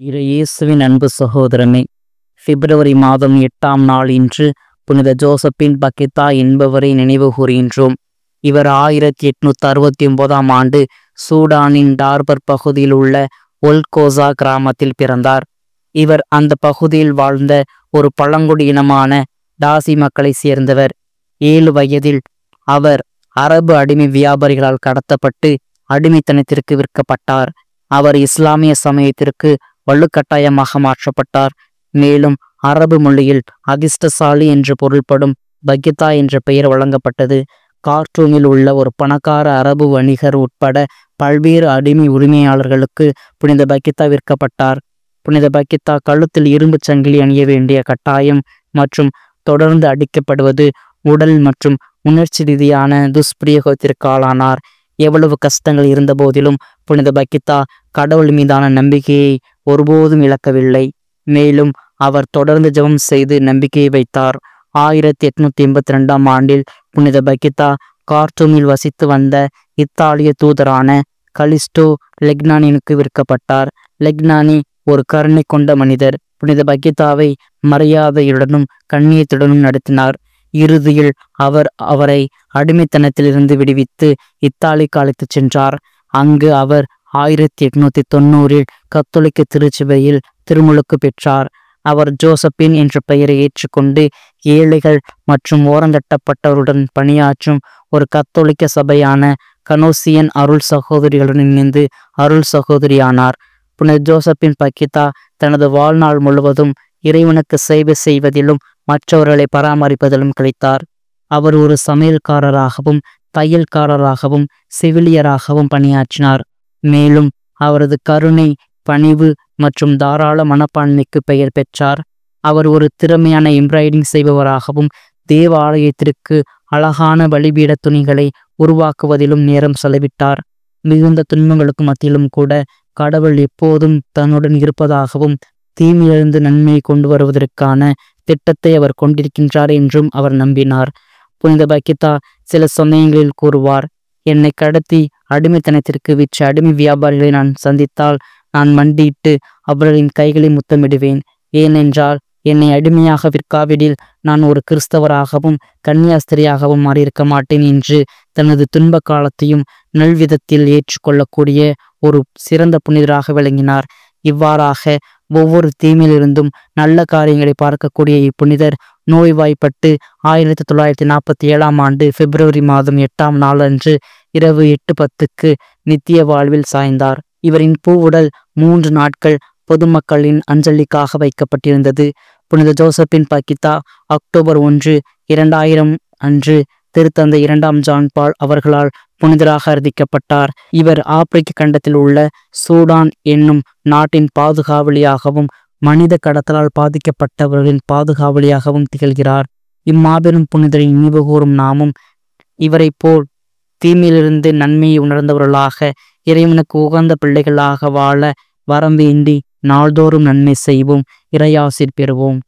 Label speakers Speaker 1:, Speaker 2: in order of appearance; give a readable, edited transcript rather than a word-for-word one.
Speaker 1: இயேசுவின் அன்பு சகோதரமே, பிப்ரவரி மாதம் 8ஆம் நாள் இன்று புனித ஜோசப்பின் பக்கித்தா என்பவரை நினைவு கூறுகின்றோம். இவர் 1869ஆம் ஆண்டு சூடானின் டார்பர் பகுதியில் உள்ள ஒல்கோசா கிராமத்தில் பிறந்தார். இவர் அந்த பகுதியில் வாழ்ந்த ஒரு பழங்குடி இனமான டாசி மக்களை சேர்ந்தவர். 7 வயதில் அவர் அரபு அடிமை வியாபாரிகளால் கடத்தப்பட்டு அடிமைத்தனத்திற்கு விற்கப்பட்டார். அவர் இஸ்லாமிய சமயத்திற்கு வலுக்கட்டாயமாக மாற்றப்பட்டார். மேலும் அரபு மொழியில் அதிர்ஷ்டசாலி என்று பொருள்படும் பக்கித்தா என்ற பெயர் வழங்கப்பட்டது. கார்ட்டூமில் உள்ள ஒரு பணக்கார அரபு வணிகர் உட்பட பல்வேறு அடிமை உரிமையாளர்களுக்கு புனித பக்கித்தா விற்கப்பட்டார். புனித பக்கித்தா கழுத்தில் இரும்பு சங்கிலி அணிய வேண்டிய கட்டாயம் மற்றும் தொடர்ந்து அடிக்கப்படுவது, உடல் மற்றும் உணர்ச்சி ரீதியான துஷ்பிரயோகத்திற்கு ஆளானார். எவ்வளவு கஷ்டங்கள் இருந்த போதிலும் புனித பக்கித்தா கடவுள் மீதான நம்பிக்கையை ஒருபோதும் இழக்கவில்லை. மேலும் அவர் தொடர்ந்து ஜெபம் செய்து நம்பிக்கையை வைத்தார். 1882ஆம் ஆண்டில் புனித பக்கித்தா கார்ட்டூமில் வசித்து வந்த இத்தாலிய தூதரான கலிஸ்டோ லெக்னானினுக்கு விற்கப்பட்டார். லெக்னானி ஒரு கருணை கொண்ட மனிதர். புனித பக்கித்தாவை மரியாதையுடனும் கண்ணியத்துடனும் நடத்தினார். இறுதியில் அவர் அவரை அடிமைத்தனத்திலிருந்து விடுவித்து இத்தாலிக்கு அழைத்துச் சென்றார். அங்கு அவர் 1890இல் கத்தோலிக்க திருச்சபையில் திருமுழுக்கு பெற்றார். அவர் ஜோசப்பின் என்ற பெயரை ஏற்றுக்கொண்டு ஏழைகள் மற்றும் ஓரங்கட்டப்பட்டவருடன் பணியாற்றும் ஒரு கத்தோலிக்க சபையான கனோசியன் அருள் சகோதரிகளுடன் இணைந்து அருள் சகோதரியானார். புனித ஜோசப்பின் பக்கித்தா தனது வாழ்நாள் முழுவதும் இறைவனுக்கு சேவை செய்வதிலும் மற்றவர்களை பராமரிப்பதிலும் கழித்தார். அவர் ஒரு சமையல்காரராகவும் தையல்காரராகவும் செவிலியராகவும் பணியாற்றினார். மேலும் அவரது கருணை, பணிவு மற்றும் தாராள மனப்பான்மைக்கு பெயர் பெற்றார். அவர் ஒரு திறமையான எம்ப்ராய்டிங் செய்பவராகவும் தேவ ஆலயத்திற்கு அழகான பலிபீட துணிகளை உருவாக்குவதிலும் நேரம் செலவிட்டார். மிகுந்த துன்பங்களுக்கு மத்தியிலும் கூட கடவுள் எப்போதும் தன்னுடன் இருப்பதாகவும் தீமையிலிருந்து நன்மையை கொண்டு வருவதற்கான திட்டத்தை அவர் கொண்டிருக்கின்றார் என்றும் அவர் நம்பினார். புனித பக்கித்தா சில சமயங்களில் கூறுவார், என்னை கடத்தி அடிமைத்தனத்திற்கு விற்ற அடிமை வியாபாரிகளை நான் சந்தித்தால் நான் மண்டியிட்டு அவர்களின் கைகளை முத்தமிடுவேன். ஏனென்றால் என்னை அடிமையாக விற்காவிடில் நான் ஒரு கிறிஸ்தவராகவும் கன்னியாஸ்திரியாகவும் மாறியிருக்க மாட்டேன் என்று தனது துன்ப காலத்தையும் நல்விதத்தில் ஏற்றுக்கொள்ளக்கூடிய ஒரு சிறந்த புனிதராக விளங்கினார். இவ்வாறாக ஒவ்வொரு தீமையிலிருந்தும் நல்ல காரியங்களை பார்க்கக்கூடிய இப்புனிதர் நோய்வாய்ப்பட்டு 1947ஆம் ஆண்டு பிப்ரவரி மாதம் 8ஆம் நாள் அன்று இரவு 8:10க்கு நித்திய வாழ்வில் சாய்ந்தார். இவரின் பூவுடல் 3 நாட்கள் பொதுமக்களின் அஞ்சலிக்காக வைக்கப்பட்டிருந்தது. புனித ஜோசப்பின் பக்கித்தா அக்டோபர் 1, 2000 அன்று திருத்தந்தை 2ஆம் ஜான் பால் அவர்களால் புனிதராக அறிவிக்கப்பட்டார். இவர் ஆப்பிரிக்க கண்டத்தில் உள்ள சூடான் என்னும் நாட்டின் பாதுகாவலியாகவும் மனித கடத்தலால் பாதிக்கப்பட்டவர்களின் பாதுகாவலியாகவும் திகழ்கிறார். இம்மாபெரும் புனிதரை நினைவுகூரும் நாமும் இவரை போல் தீமையிலிருந்து நன்மையை உணர்ந்தவர்களாக இறைவனுக்கு உகந்த பிள்ளைகளாக வாழ வரம் வேண்டி நாள்தோறும் நன்மை செய்வோம். இறையாசிர் பெறுவோம்.